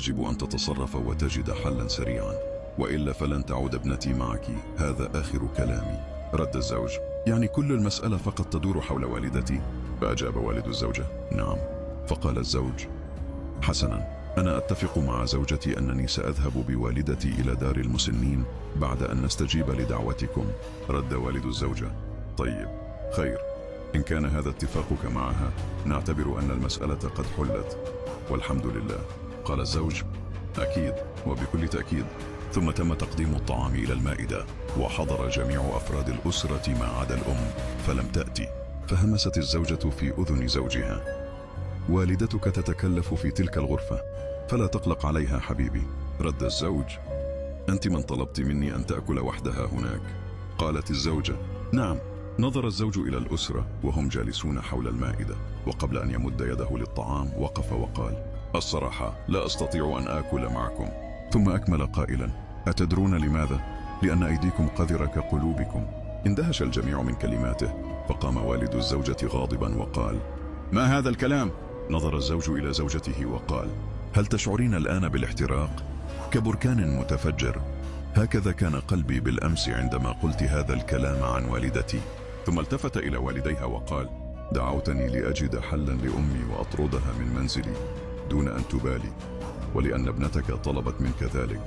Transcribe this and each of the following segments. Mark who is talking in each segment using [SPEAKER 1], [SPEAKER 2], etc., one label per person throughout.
[SPEAKER 1] يجب أن تتصرف وتجد حلا سريعا، وإلا فلن تعود ابنتي معك، هذا آخر كلامي. رد الزوج: يعني كل المسألة فقط تدور حول والدتي؟ فأجاب والد الزوجة: نعم. فقال الزوج: حسنا، أنا أتفق مع زوجتي أنني سأذهب بوالدتي إلى دار المسنين بعد أن نستجيب لدعوتكم. رد والد الزوجة: طيب، خير، إن كان هذا اتفاقك معها نعتبر أن المسألة قد حلت، والحمد لله. قال الزوج: أكيد وبكل تأكيد. ثم تم تقديم الطعام إلى المائدة، وحضر جميع أفراد الأسرة ما عدا الأم، فلم تأتي. فهمست الزوجة في أذن زوجها: والدتك تتكلف في تلك الغرفة، فلا تقلق عليها حبيبي. رد الزوج: أنت من طلبت مني أن تأكل وحدها هناك؟ قالت الزوجة: نعم. نظر الزوج إلى الأسرة وهم جالسون حول المائدة، وقبل أن يمد يده للطعام وقف وقال: الصراحة لا أستطيع أن آكل معكم. ثم أكمل قائلا: أتدرون لماذا؟ لأن أيديكم قذرة كقلوبكم. اندهش الجميع من كلماته، فقام والد الزوجة غاضبا وقال: ما هذا الكلام؟ نظر الزوج إلى زوجته وقال: هل تشعرين الآن بالاحتراق؟ كبركان متفجر. هكذا كان قلبي بالأمس عندما قلت هذا الكلام عن والدتي. ثم التفت إلى والديها وقال: دعوتني لأجد حلا لأمي وأطردها من منزلي دون أن تبالي، ولأن ابنتك طلبت منك ذلك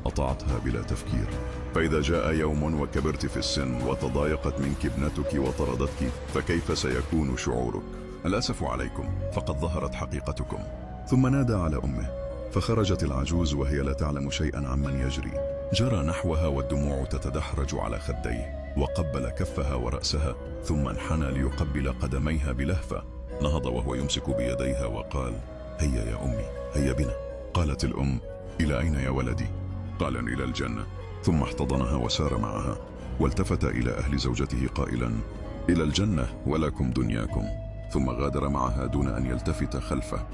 [SPEAKER 1] أطعتها بلا تفكير. فإذا جاء يوم وكبرت في السن وتضايقت منك ابنتك وطردتك، فكيف سيكون شعورك؟ الأسف عليكم، فقد ظهرت حقيقتكم. ثم نادى على أمه، فخرجت العجوز وهي لا تعلم شيئا عمن يجري. جرى نحوها والدموع تتدحرج على خديه، وقبل كفها ورأسها، ثم انحنى ليقبل قدميها بلهفة. نهض وهو يمسك بيديها وقال: هيا يا أمي، هيا بنا. قالت الأم: إلى أين يا ولدي؟ قال: إلى الجنة. ثم احتضنها وسار معها، والتفت إلى أهل زوجته قائلا: إلى الجنة ولكم دنياكم. ثم غادر معها دون أن يلتفت خلفه.